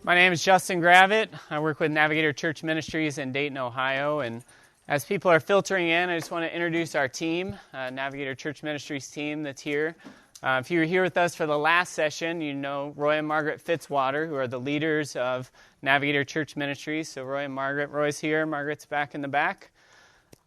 My name is Justin Gravitt. I work with Navigator Church Ministries in Dayton, Ohio. And as people are filtering in, I just want to introduce our team, Navigator Church Ministries team that's here. If you were here with us for the last session, you know Roy and Margaret Fitzwater, who are the leaders of Navigator Church Ministries. So Roy and Margaret, Roy's here, Margaret's back in the back.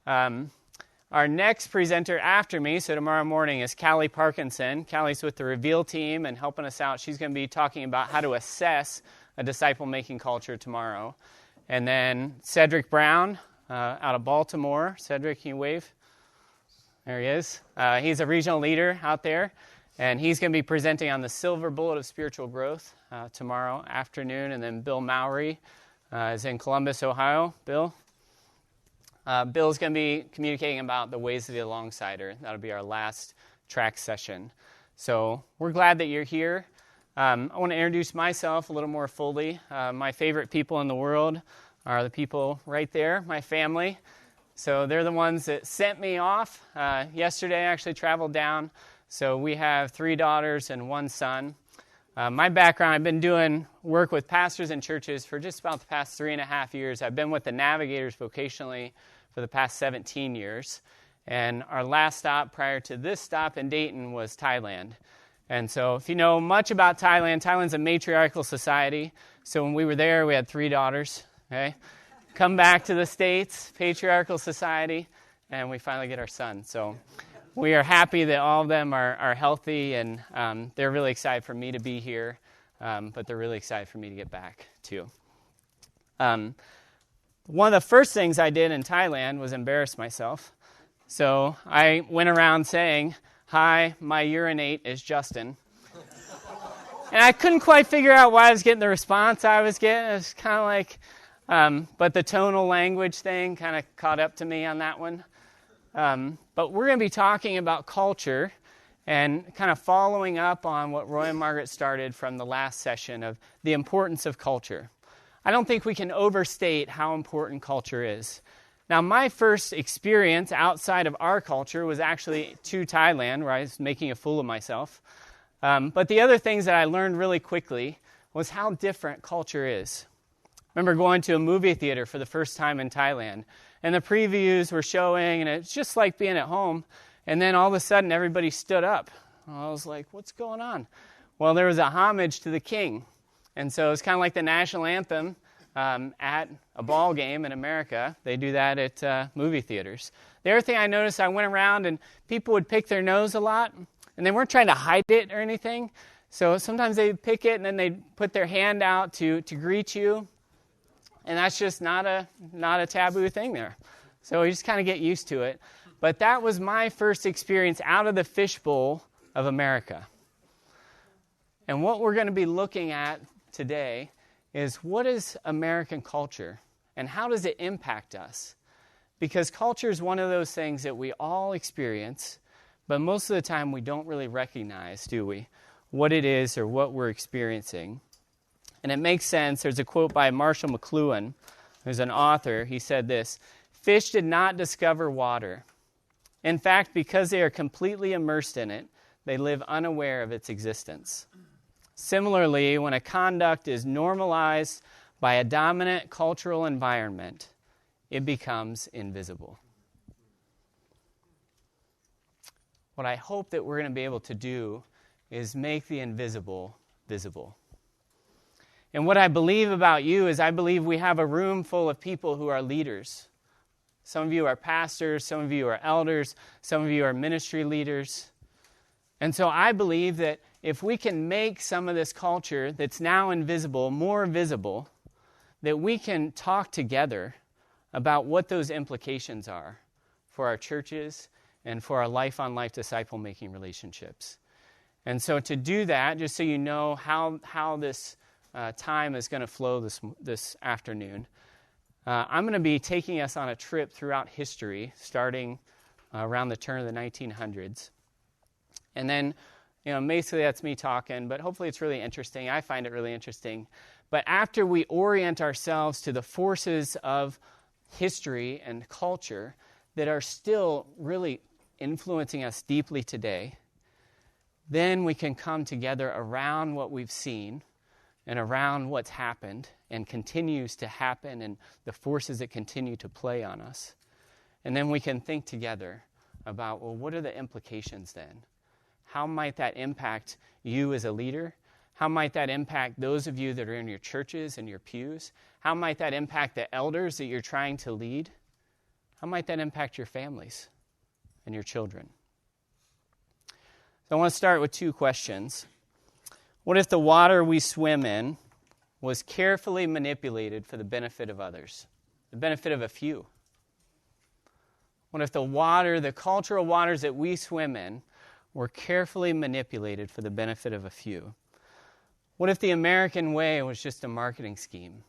Our next presenter after me, so tomorrow morning, is Callie Parkinson. Callie's with the Reveal team and helping us out. She's going to be talking about how to assess a disciple-making culture tomorrow. And then Cedric Brown out of Baltimore. Cedric, can you wave? There he is. He's a regional leader out there, and he's going to be presenting on the Silver Bullet of Spiritual Growth tomorrow afternoon. And then Bill Mowry is in Columbus, Ohio. Bill? Bill's going to be communicating about the ways of the alongside-er. That'll be our last track session. So we're glad that you're here. I want to introduce myself a little more fully. My favorite people in the world are the people right there, my family. So they're the ones that sent me off. Yesterday I actually traveled down. So we have 3 daughters and 1 son. My background, I've been doing work with pastors and churches for just about the past 3.5 years. I've been with the Navigators vocationally for the past 17 years. And our last stop prior to this stop in Dayton was Thailand. And so if you know much about Thailand, Thailand's a matriarchal society. So when we were there, we had 3 daughters. Okay, come back to the States, patriarchal society, and we finally get our son. So we are happy that all of them are healthy, and they're really excited for me to be here, but they're really excited for me to get back, too. One of the first things I did in Thailand was embarrass myself. So I went around saying, "Hi, my urinate is Justin." And I couldn't quite figure out why I was getting the response I was getting. It was kind of like, but the tonal language thing kind of caught up to me on that one. But we're going to be talking about culture and kind of following up on what Roy and Margaret started from the last session of the importance of culture. I don't think we can overstate how important culture is. Now, my first experience outside of our culture was actually to Thailand, where I was making a fool of myself. But the other things that I learned really quickly was how different culture is. I remember going to a movie theater for the first time in Thailand, and the previews were showing, and it's just like being at home. And then all of a sudden, everybody stood up. I was like, what's going on? Well, there was a homage to the king. And so it's kind of like the national anthem at a ball game in America. They do that at movie theaters. The other thing I noticed, I went around, and people would pick their nose a lot, and they weren't trying to hide it or anything. So sometimes they'd pick it, and then they'd put their hand out to greet you. And that's just not a taboo thing there. So you just kind of get used to it. But that was my first experience out of the fishbowl of America. And what we're going to be looking at today is, what is American culture and how does it impact us? Because culture is one of those things that we all experience, but most of the time we don't really recognize, do we, what it is or what we're experiencing. And it makes sense. There's a quote by Marshall McLuhan, who's an author. He said this: "Fish did not discover water. In fact, because they are completely immersed in it, they live unaware of its existence. Similarly, when a conduct is normalized by a dominant cultural environment, it becomes invisible." What I hope that we're going to be able to do is make the invisible visible. And what I believe about you is I believe we have a room full of people who are leaders. Some of you are pastors, some of you are elders, some of you are ministry leaders. And so I believe that if we can make some of this culture that's now invisible more visible, that we can talk together about what those implications are for our churches and for our life-on-life disciple-making relationships. And so to do that, just so you know how this time is going to flow this afternoon, I'm going to be taking us on a trip throughout history, starting around the turn of the 1900s. And then, basically that's me talking, but hopefully it's really interesting. I find it really interesting. But after we orient ourselves to the forces of history and culture that are still really influencing us deeply today, then we can come together around what we've seen and around what's happened and continues to happen and the forces that continue to play on us. And then we can think together about, well, what are the implications then? How might that impact you as a leader? How might that impact those of you that are in your churches and your pews? How might that impact the elders that you're trying to lead? How might that impact your families and your children? So I want to start with two questions. What if the water we swim in was carefully manipulated for the benefit of others, the benefit of a few? What if the cultural waters that we swim in, were carefully manipulated for the benefit of a few? What if the American way was just a marketing scheme?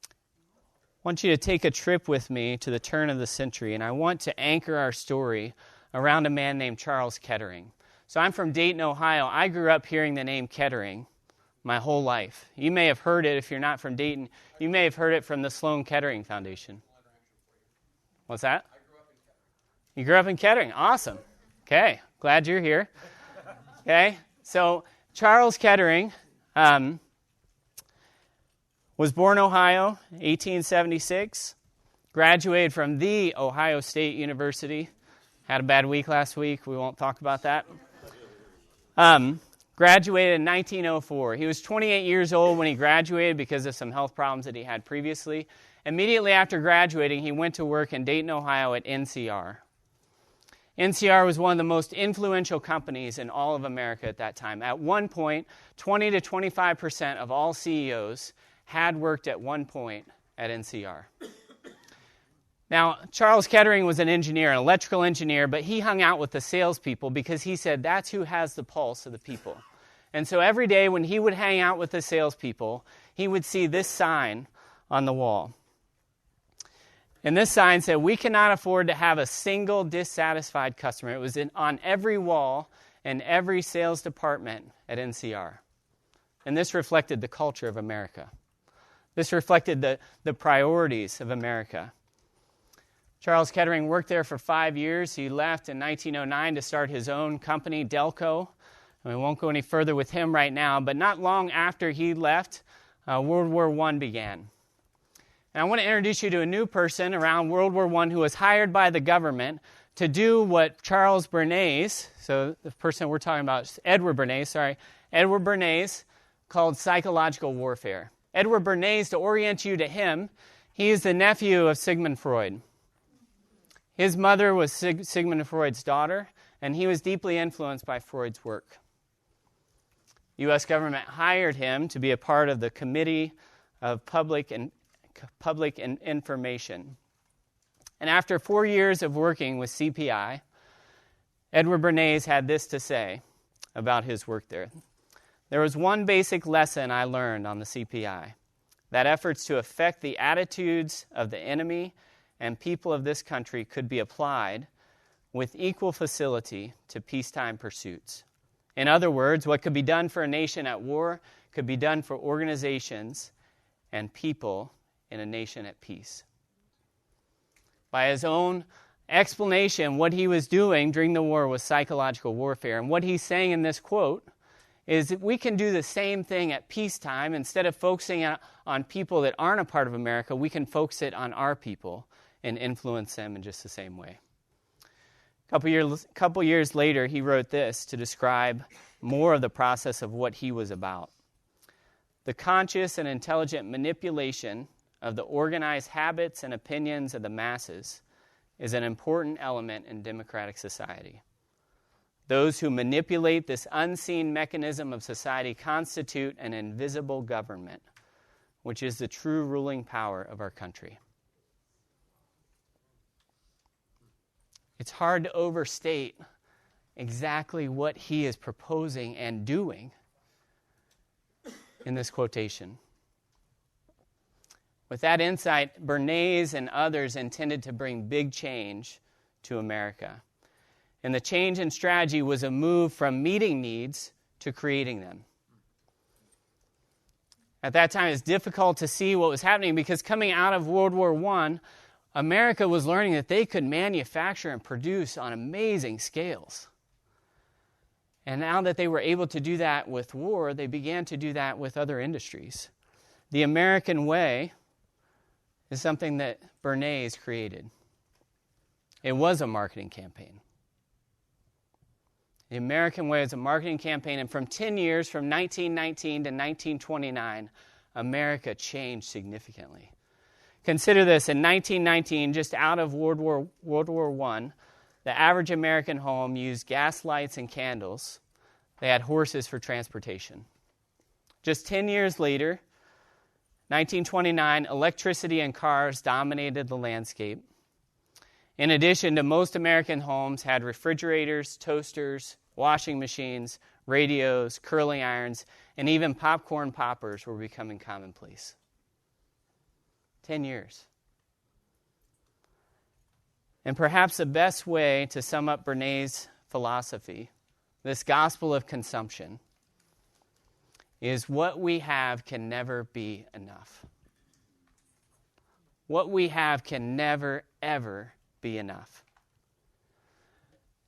I want you to take a trip with me to the turn of the century, and I want to anchor our story around a man named Charles Kettering. So I'm from Dayton, Ohio. I grew up hearing the name Kettering my whole life. You may have heard it, if you're not from Dayton, you may have heard it from the Sloan Kettering Foundation. What's that? You grew up in Kettering. Awesome. Okay, glad you're here. Okay, so Charles Kettering was born in Ohio, 1876, graduated from the Ohio State University. Had a bad week last week. We won't talk about that. Graduated in 1904. He was 28 years old when he graduated because of some health problems that he had previously. Immediately after graduating, he went to work in Dayton, Ohio at NCR. NCR was one of the most influential companies in all of America at that time. At one point, 20 to 25% of all CEOs had worked at one point at NCR. Now, Charles Kettering was an engineer, an electrical engineer, but he hung out with the salespeople because he said that's who has the pulse of the people. And so every day when he would hang out with the salespeople, he would see this sign on the wall. And this sign said, "We cannot afford to have a single dissatisfied customer." It was on every wall in every sales department at NCR. And this reflected the culture of America. This reflected the priorities of America. Charles Kettering worked there for 5 years. He left in 1909 to start his own company, Delco. And we won't go any further with him right now, but not long after he left, World War I began. And I want to introduce you to a new person around World War I who was hired by the government to do what Charles Bernays, so the person we're talking about is Edward Bernays, called psychological warfare. Edward Bernays, to orient you to him, he is the nephew of Sigmund Freud. His mother was Sigmund Freud's daughter, and he was deeply influenced by Freud's work. The U.S. government hired him to be a part of the Committee of Public Information. And after 4 years of working with CPI, Edward Bernays had this to say about his work there. "There was one basic lesson I learned on the CPI, that efforts to affect the attitudes of the enemy and people of this country could be applied with equal facility to peacetime pursuits. In other words, what could be done for a nation at war could be done for organizations and people in a nation at peace." By his own explanation, what he was doing during the war was psychological warfare. And what he's saying in this quote is that we can do the same thing at peacetime. Instead of focusing on people that aren't a part of America, we can focus it on our people and influence them in just the same way. A couple years later, he wrote this to describe more of the process of what he was about. "The conscious and intelligent manipulation of the organized habits and opinions of the masses is an important element in democratic society. Those who manipulate this unseen mechanism of society constitute an invisible government, which is the true ruling power of our country." It's hard to overstate exactly what he is proposing and doing in this quotation. With that insight, Bernays and others intended to bring big change to America. And the change in strategy was a move from meeting needs to creating them. At that time, it's difficult to see what was happening because coming out of World War I, America was learning that they could manufacture and produce on amazing scales. And now that they were able to do that with war, they began to do that with other industries. The American way is something that Bernays created. It was a marketing campaign. The American way is a marketing campaign, and from 10 years, from 1919 to 1929, America changed significantly. Consider this, in 1919, just out of World War I, the average American home used gas lights and candles. They had horses for transportation. Just 10 years later, 1929, electricity and cars dominated the landscape. In addition to most American homes had refrigerators, toasters, washing machines, radios, curling irons, and even popcorn poppers were becoming commonplace. 10 years. And perhaps the best way to sum up Bernays' philosophy, this gospel of consumption, is what we have can never be enough. What we have can never, ever be enough.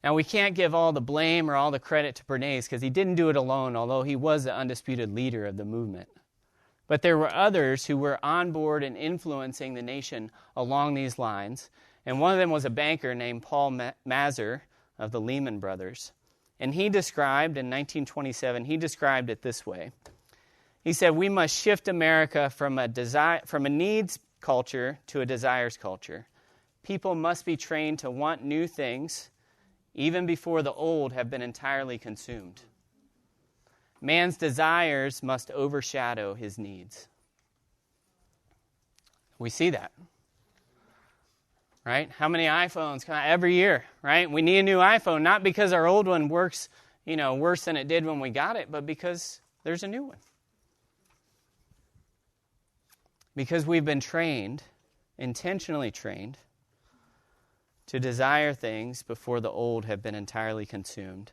Now, we can't give all the blame or all the credit to Bernays because he didn't do it alone, although he was the undisputed leader of the movement. But there were others who were on board and influencing the nation along these lines, and one of them was a banker named Paul Mazur of the Lehman Brothers. And he described, in 1927, he described it this way. He said, we must shift America from a needs culture to a desires culture. People must be trained to want new things even before the old have been entirely consumed. Man's desires must overshadow his needs. We see that, right? How many iPhones come out every year, right? We need a new iPhone, not because our old one works, worse than it did when we got it, but because there's a new one. Because we've been trained, intentionally trained, to desire things before the old have been entirely consumed.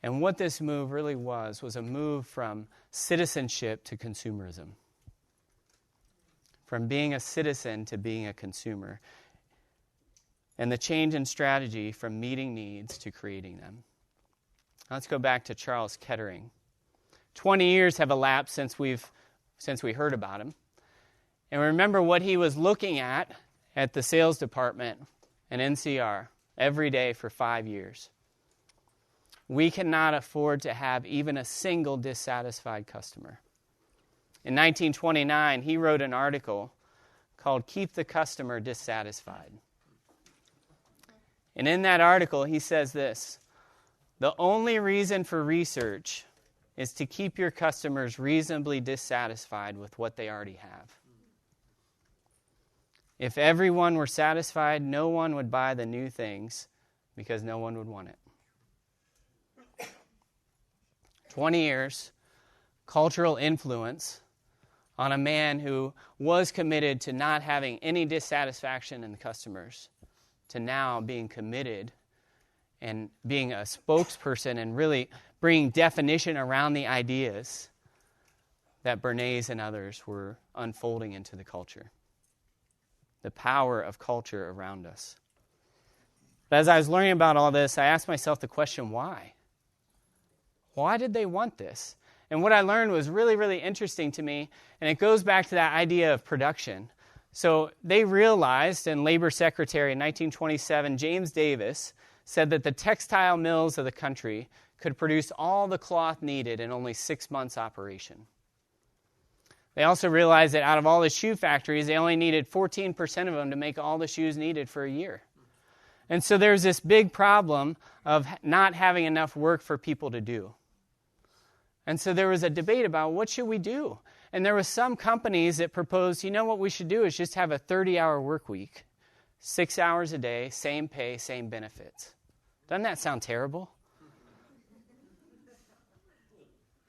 And what this move really was a move from citizenship to consumerism. From being a citizen to being a consumer. And the change in strategy from meeting needs to creating them. Let's go back to Charles Kettering. 20 years have elapsed since we heard about him. And remember what he was looking at the sales department and NCR every day for 5 years. We cannot afford to have even a single dissatisfied customer. In 1929, he wrote an article called Keep the Customer Dissatisfied. And in that article, he says this, the only reason for research is to keep your customers reasonably dissatisfied with what they already have. If everyone were satisfied, no one would buy the new things because no one would want it. 20 years, cultural influence on a man who was committed to not having any dissatisfaction in the customers, to now being committed and being a spokesperson and really bringing definition around the ideas that Bernays and others were unfolding into the culture. The power of culture around us. But as I was learning about all this, I asked myself the question, why? Why did they want this? And what I learned was really, really interesting to me, and it goes back to that idea of production. So they realized, and Labor Secretary in 1927, James Davis, said that the textile mills of the country could produce all the cloth needed in only 6 months' operation. They also realized that out of all the shoe factories, they only needed 14% of them to make all the shoes needed for a year. And so there's this big problem of not having enough work for people to do. And so there was a debate about what should we do? And there were some companies that proposed, what we should do is just have a 30-hour work week, 6 hours a day, same pay, same benefits. Doesn't that sound terrible?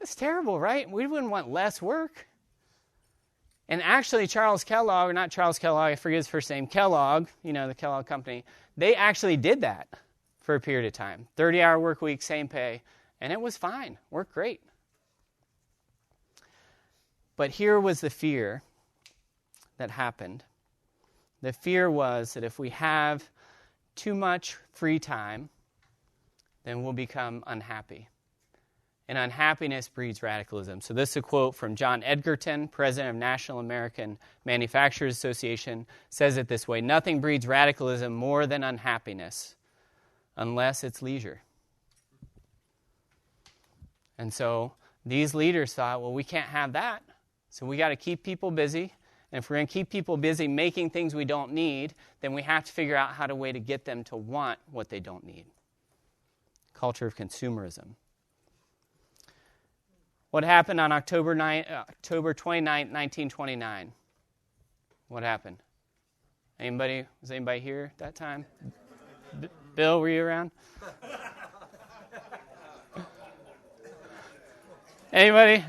It's terrible, right? We wouldn't want less work. And actually, I forget his first name, Kellogg, the Kellogg company, they actually did that for a period of time. 30-hour work week, same pay, and it was fine. Worked great. But here was the fear that happened. The fear was that if we have too much free time, then we'll become unhappy. and unhappiness breeds radicalism. So this is a quote from John Edgerton, president of National American Manufacturers Association, says it this way: "Nothing breeds radicalism more than unhappiness, unless it's leisure." And so these leaders thought, well, we can't have that, so we got to keep people busy. And if we're going to keep people busy making things we don't need, then we have to figure out how to way to get them to want what they don't need. Culture of consumerism. What happened on October 29, 1929? What happened? Was anybody here at that time? Bill, were you around? Anybody?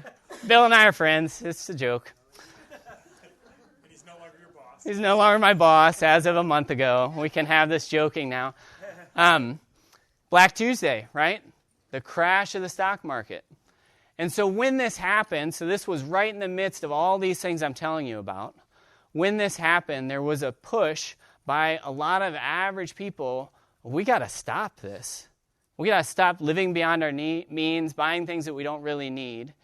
Bill and I are friends. It's a joke. He's no longer your boss. He's no longer my boss as of a month ago. We can have this joking now. Black Tuesday, right? The crash of the stock market. And so when this happened, so this was right in the midst of all these things I'm telling you about. When this happened, there was a push by a lot of average people. We got to stop this. We got to stop living beyond our means, buying things that we don't really need.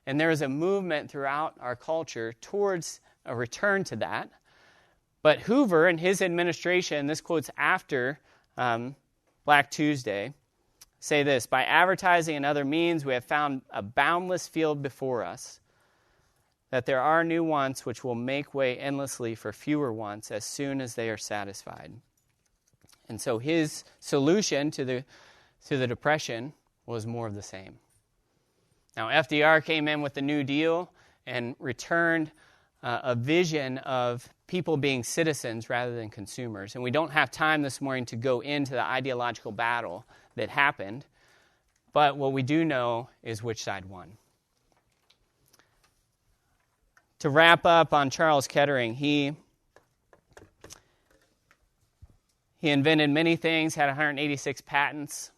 And there is a movement throughout our culture towards a return to that. But Hoover and his administration, this quote's after Black Tuesday, say this: "By advertising and other means, we have found a boundless field before us, that there are new wants which will make way endlessly for fewer wants as soon as they are satisfied." And so his solution to the Depression was more of the same. Now, FDR came in with the New Deal and returned a vision of people being citizens rather than consumers. And we don't have time this morning to go into the ideological battle that happened, but what we do know is which side won. To wrap up on Charles Kettering, he invented many things, had 186 patents.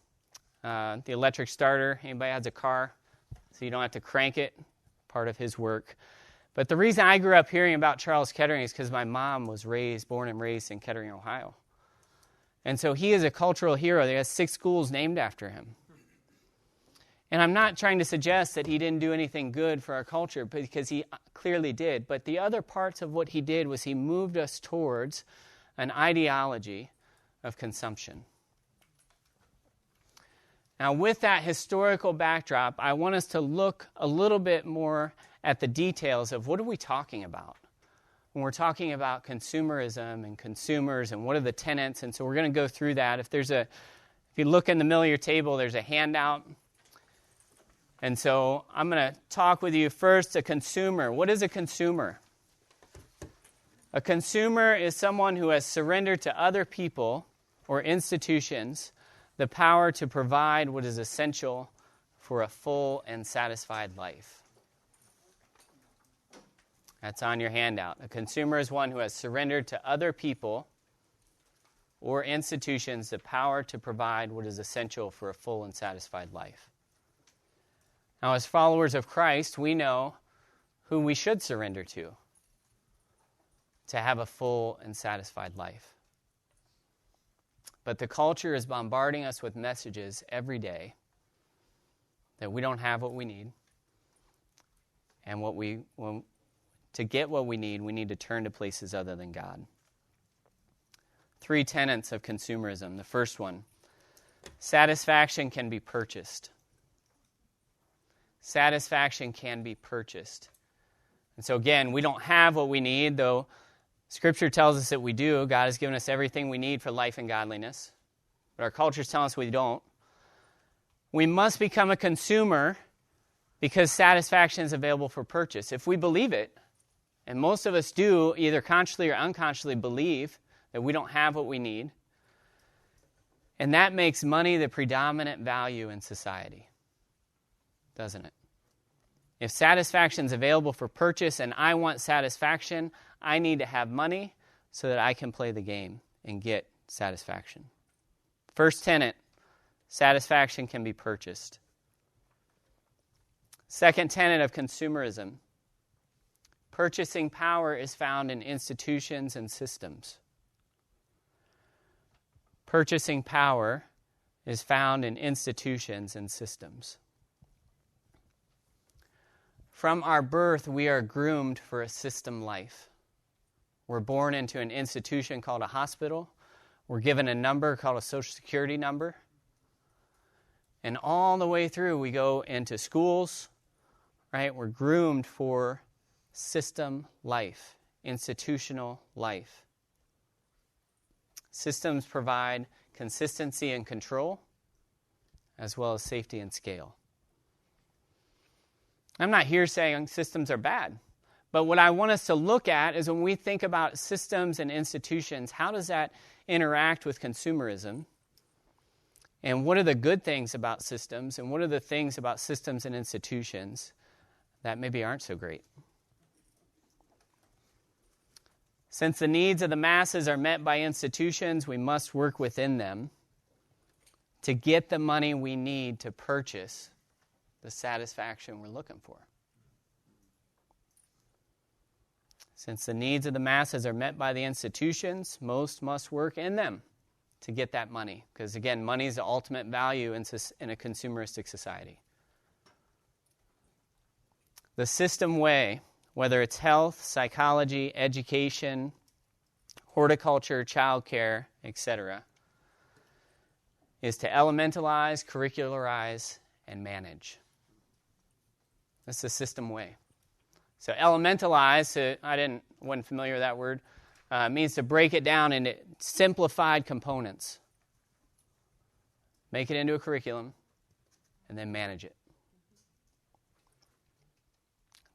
The electric starter, anybody has a car, so you don't have to crank it, part of his work. But the reason I grew up hearing about Charles Kettering is because my mom was born and raised in Kettering, Ohio. And so he is a cultural hero. He has 6 schools named after him. And I'm not trying to suggest that he didn't do anything good for our culture, because he clearly did. But the other parts of what he did was he moved us towards an ideology of consumption. Now, with that historical backdrop, I want us to look a little bit more at the details of what are we talking about when we're talking about consumerism and consumers and what are the tenets. And so we're going to go through that. If you look in the middle of your table, there's a handout. And so I'm going to talk with you first, a consumer. What is a consumer? A consumer is someone who has surrendered to other people or institutions the power to provide what is essential for a full and satisfied life. That's on your handout. A consumer is one who has surrendered to other people or institutions the power to provide what is essential for a full and satisfied life. Now, as followers of Christ, we know who we should surrender to have a full and satisfied life. But the culture is bombarding us with messages every day that we don't have what we need. And to get what we need to turn to places other than God. 3 tenets of consumerism. The first one, satisfaction can be purchased. Satisfaction can be purchased. And so again, we don't have what we need, though Scripture tells us that we do. God has given us everything we need for life and godliness. But our culture's telling us we don't. We must become a consumer because satisfaction is available for purchase. If we believe it, and most of us do, either consciously or unconsciously believe that we don't have what we need, and that makes money the predominant value in society, doesn't it? If satisfaction is available for purchase and I want satisfaction, I need to have money so that I can play the game and get satisfaction. First tenet, satisfaction can be purchased. Second tenet of consumerism, purchasing power is found in institutions and systems. Purchasing power is found in institutions and systems. From our birth, we are groomed for a system life. We're born into an institution called a hospital. We're given a number called a Social Security number. And all the way through, we go into schools, right? We're groomed for system life, institutional life. Systems provide consistency and control, as well as safety and scale. I'm not here saying systems are bad, but what I want us to look at is when we think about systems and institutions, how does that interact with consumerism? And what are the good things about systems, and what are the things about systems and institutions that maybe aren't so great? Since the needs of the masses are met by institutions, we must work within them to get the money we need to purchase the satisfaction we're looking for. Since the needs of the masses are met by the institutions, most must work in them to get that money. Because again, money is the ultimate value in a consumeristic society. The system way, whether it's health, psychology, education, horticulture, childcare, etc., is to elementalize, curricularize, and manage. That's the system way. So elementalize, wasn't familiar with that word, means to break it down into simplified components. Make it into a curriculum, and then manage it.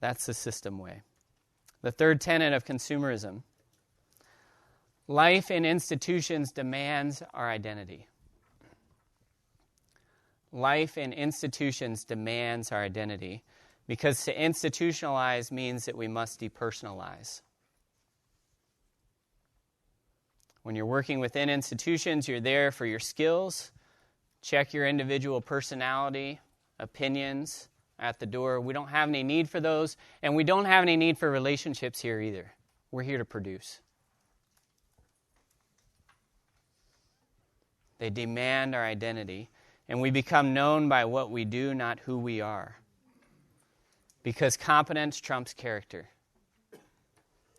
That's the system way. The third tenet of consumerism. Life in institutions demands our identity. Life in institutions demands our identity because to institutionalize means that we must depersonalize. When you're working within institutions, you're there for your skills, check your individual personality, opinions at the door. We don't have any need for those, and we don't have any need for relationships here either. We're here to produce. They demand our identity, and we become known by what we do, not who we are. Because competence trumps character,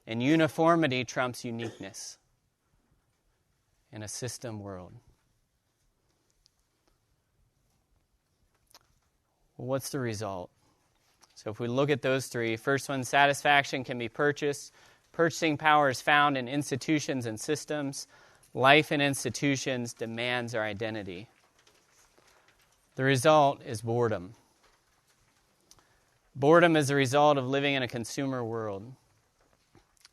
and uniformity trumps uniqueness in a system world. Well, what's the result? So if we look at those three, first one, satisfaction can be purchased. Purchasing power is found in institutions and systems. Life in institutions demands our identity. The result is boredom. Boredom is the result of living in a consumer world.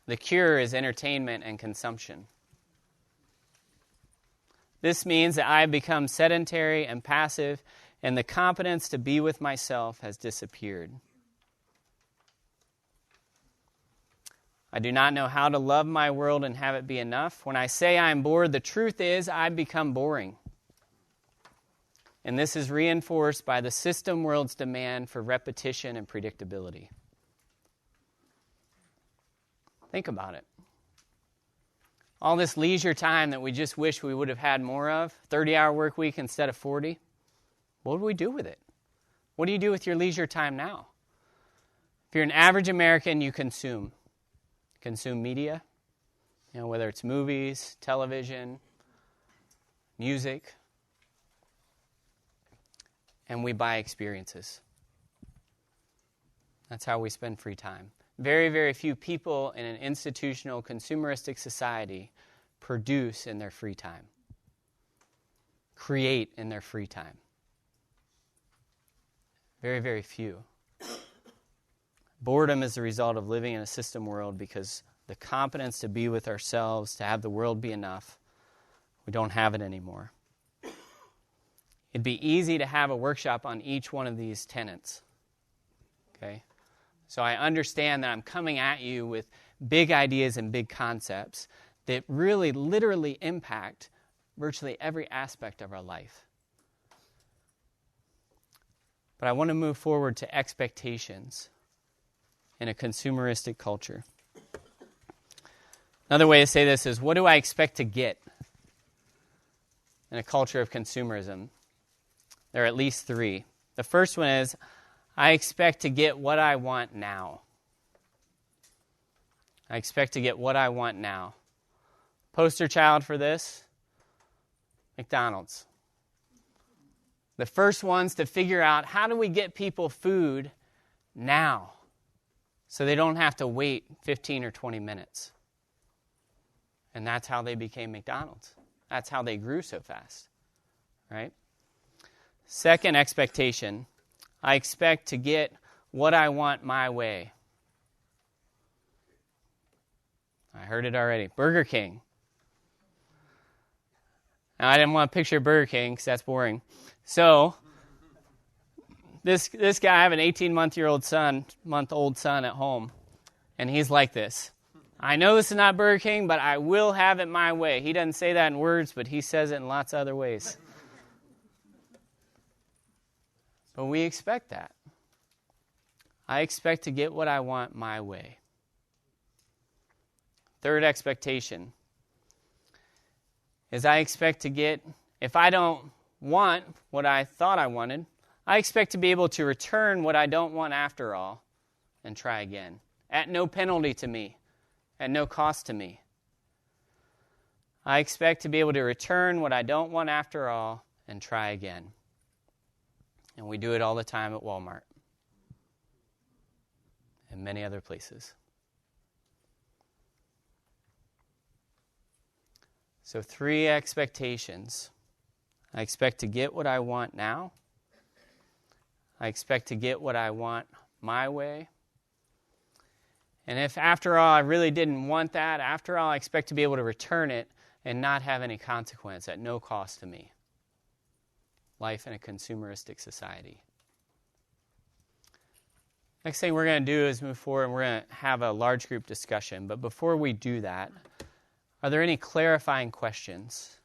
The cure is entertainment and consumption. This means that I have become sedentary and passive, and the competence to be with myself has disappeared. I do not know how to love my world and have it be enough. When I say I am bored, the truth is I've become boring. And this is reinforced by the system world's demand for repetition and predictability. Think about it. All this leisure time that we just wish we would have had more of, 30-hour work week instead of 40, what do we do with it? What do you do with your leisure time now? If you're an average American, you consume media, whether it's movies, television, music, and we buy experiences. That's how we spend free time. Very, very few people in an institutional, consumeristic society produce in their free time, create in their free time. Very, very few. Boredom is the result of living in a system world because the competence to be with ourselves, to have the world be enough, we don't have it anymore. It'd be easy to have a workshop on each one of these tenets. Okay? So I understand that I'm coming at you with big ideas and big concepts that really literally impact virtually every aspect of our life. But I want to move forward to expectations in a consumeristic culture. Another way to say this is, what do I expect to get in a culture of consumerism? There are at least three. The first one is, I expect to get what I want now. I expect to get what I want now. Poster child for this, McDonald's. The first ones to figure out how do we get people food now so they don't have to wait 15 or 20 minutes. And that's how they became McDonald's. That's how they grew so fast, right? Second expectation, I expect to get what I want my way. I heard it already. Burger King. Now, I didn't want to picture Burger King because that's boring. So, this guy, I have an 18-month-old son at home, and he's like this. I know this is not Burger King, but I will have it my way. He doesn't say that in words, but he says it in lots of other ways. But we expect that. I expect to get what I want my way. Third expectation is I expect to get, if I don't want what I thought I wanted, I expect to be able to return what I don't want after all and try again. At no penalty to me, at no cost to me. I expect to be able to return what I don't want after all and try again. And we do it all the time at Walmart and many other places. So 3 expectations. I expect to get what I want now. I expect to get what I want my way. And if after all I really didn't want that, after all I expect to be able to return it and not have any consequence at no cost to me. Life in a consumeristic society. Next thing we're going to do is move forward and we're going to have a large group discussion. But before we do that, are there any clarifying questions?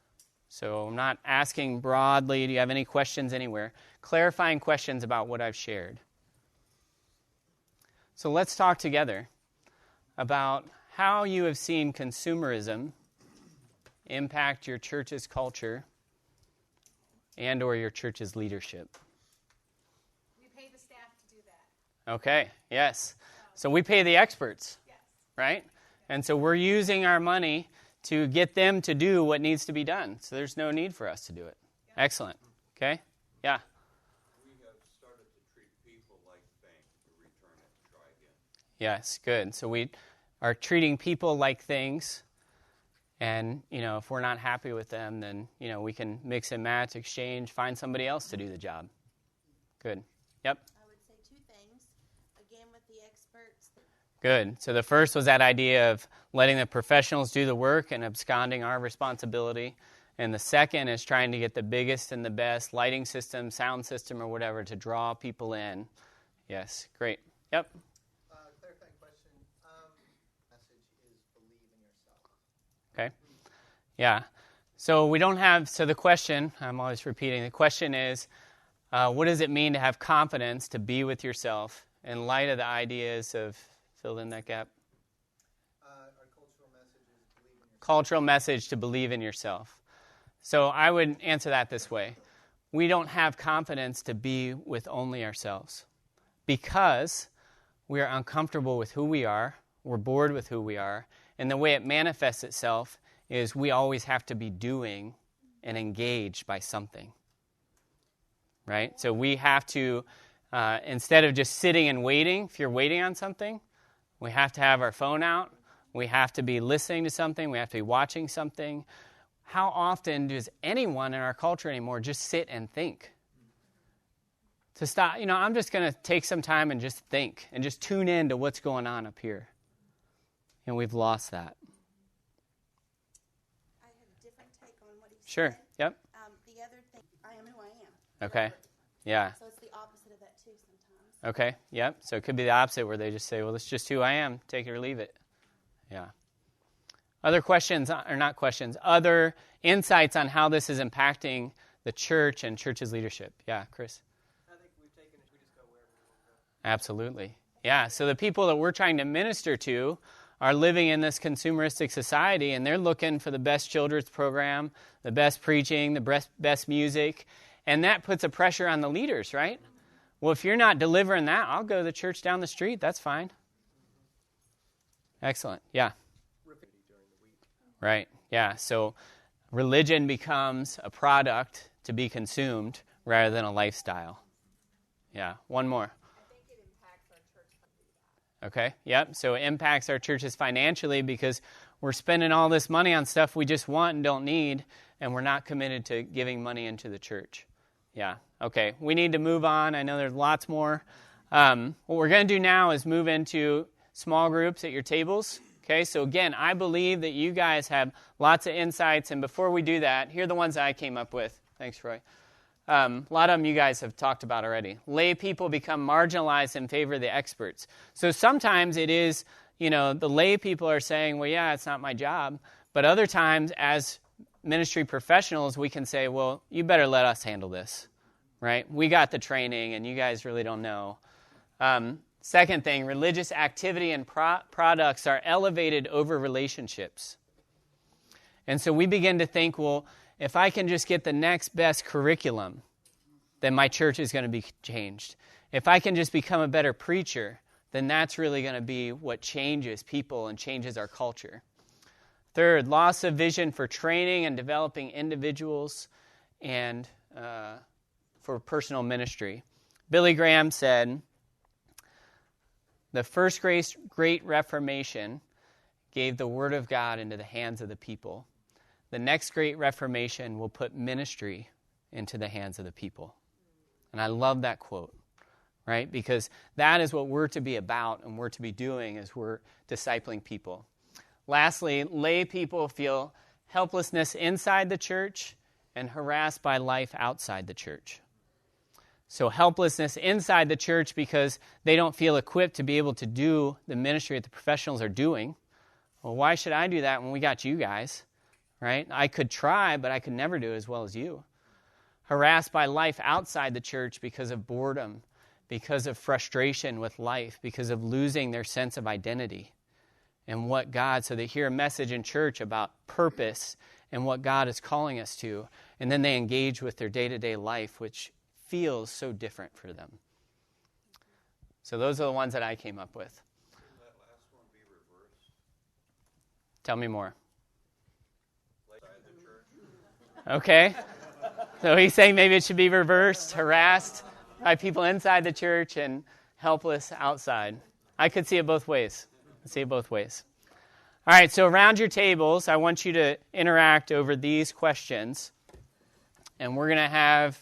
So I'm not asking broadly, do you have any questions anywhere? Clarifying questions about what I've shared. So let's talk together about how you have seen consumerism impact your church's culture and or your church's leadership. We pay the staff to do that. Okay, yes. So we pay the experts, Yes. right? And so we're using our money to get them to do what needs to be done. So there's no need for us to do it. Yep. Excellent. Okay? Yeah. We have started to treat people like things to return it and try again. Yes, good. So we are treating people like things. And, if we're not happy with them, then, we can mix and match, exchange, find somebody else to do the job. Good. Yep. I would say 2 things. Again, with the experts. Good. So the first was that idea of letting the professionals do the work and absconding our responsibility. And the second is trying to get the biggest and the best lighting system, sound system, or whatever to draw people in. Yes. Great. Yep. Clarifying question. Message is believe in yourself. Okay. Yeah. So we don't have, so the question, I'm always repeating, the question is, what does it mean to have confidence to be with yourself in light of the ideas of, fill in that gap? Our cultural message is believe in yourself. Cultural message to believe in yourself. So I would answer that this way. We don't have confidence to be with only ourselves because we are uncomfortable with who we are, we're bored with who we are, and the way it manifests itself is we always have to be doing and engaged by something, right? So we have to, instead of just sitting and waiting, if you're waiting on something, we have to have our phone out, we have to be listening to something, we have to be watching something. How often does anyone in our culture anymore just sit and think? To stop, I'm just going to take some time and just think and just tune in to what's going on up here. And we've lost that. I have a different take on what he said. Sure. Yep. The other thing, I am who I am. Okay. Yeah. So it's the opposite of that too sometimes. Okay. Yep. So it could be the opposite where they just say, well, it's just who I am. Take it or leave it. Yeah. Other questions, or not questions, other insights on how this is impacting the church and church's leadership. Yeah, Chris? I think we've taken it. We just go wherever we want to go. Absolutely. Yeah. So the people that we're trying to minister to are living in this consumeristic society, and they're looking for the best children's program, the best preaching, the best music, and that puts a pressure on the leaders, right? Well, if you're not delivering that, I'll go to the church down the street. That's fine. Excellent. Yeah. Right. Yeah. So religion becomes a product to be consumed rather than a lifestyle. Yeah. One more. I think it impacts our church funding. Okay. Yep. So it impacts our churches financially because we're spending all this money on stuff we just want and don't need, and we're not committed to giving money into the church. Yeah. Okay. We need to move on. I know there's lots more. What we're going to do now is move into small groups at your tables. Okay. So again, I believe that you guys have lots of insights. And before we do that, here are the ones that I came up with. Thanks, Roy. A lot of them you guys have talked about already. Lay people become marginalized in favor of the experts. So sometimes it is, the lay people are saying, well, yeah, it's not my job. But other times, as ministry professionals, we can say, well, you better let us handle this, right? We got the training, and you guys really don't know. Second thing, religious activity and products are elevated over relationships. And so we begin to think, well, if I can just get the next best curriculum, then my church is going to be changed. If I can just become a better preacher, then that's really going to be what changes people and changes our culture. Third, loss of vision for training and developing individuals and for personal ministry. Billy Graham said, the first great Reformation gave the Word of God into the hands of the people. The next great Reformation will put ministry into the hands of the people. And I love that quote, right? Because that is what we're to be about and we're to be doing as we're discipling people. Lastly, lay people feel helplessness inside the church and harassed by life outside the church. So helplessness inside the church because they don't feel equipped to be able to do the ministry that the professionals are doing. Well, why should I do that when we got you guys? Right? I could try, but I could never do as well as you. Harassed by life outside the church because of boredom, because of frustration with life, because of losing their sense of identity and what God, so they hear a message in church about purpose and what God is calling us to, and then they engage with their day-to-day life, which feels so different for them. So those are the ones that I came up with. Shouldn't that last one be reversed? Tell me more. Inside the church? Okay. So he's saying maybe it should be reversed, harassed by people inside the church and helpless outside. I could see it both ways. All right, so around your tables, I want you to interact over these questions. And we're going to have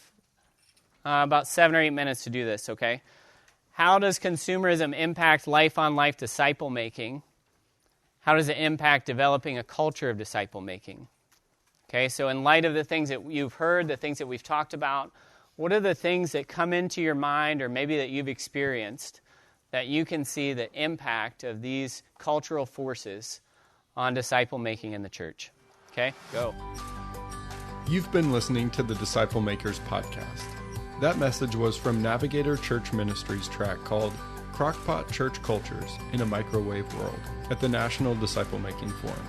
about 7 or 8 minutes to do this, okay? How does consumerism impact life-on-life disciple making? How does it impact developing a culture of disciple making? Okay, so in light of the things that you've heard, the things that we've talked about, what are the things that come into your mind or maybe that you've experienced that you can see the impact of these cultural forces on disciple making in the church? Okay, go. You've been listening to the Disciple Makers podcast. That message was from Navigator Church Ministries track called Crockpot Church Cultures in a Microwave World at the National Disciple Making Forum.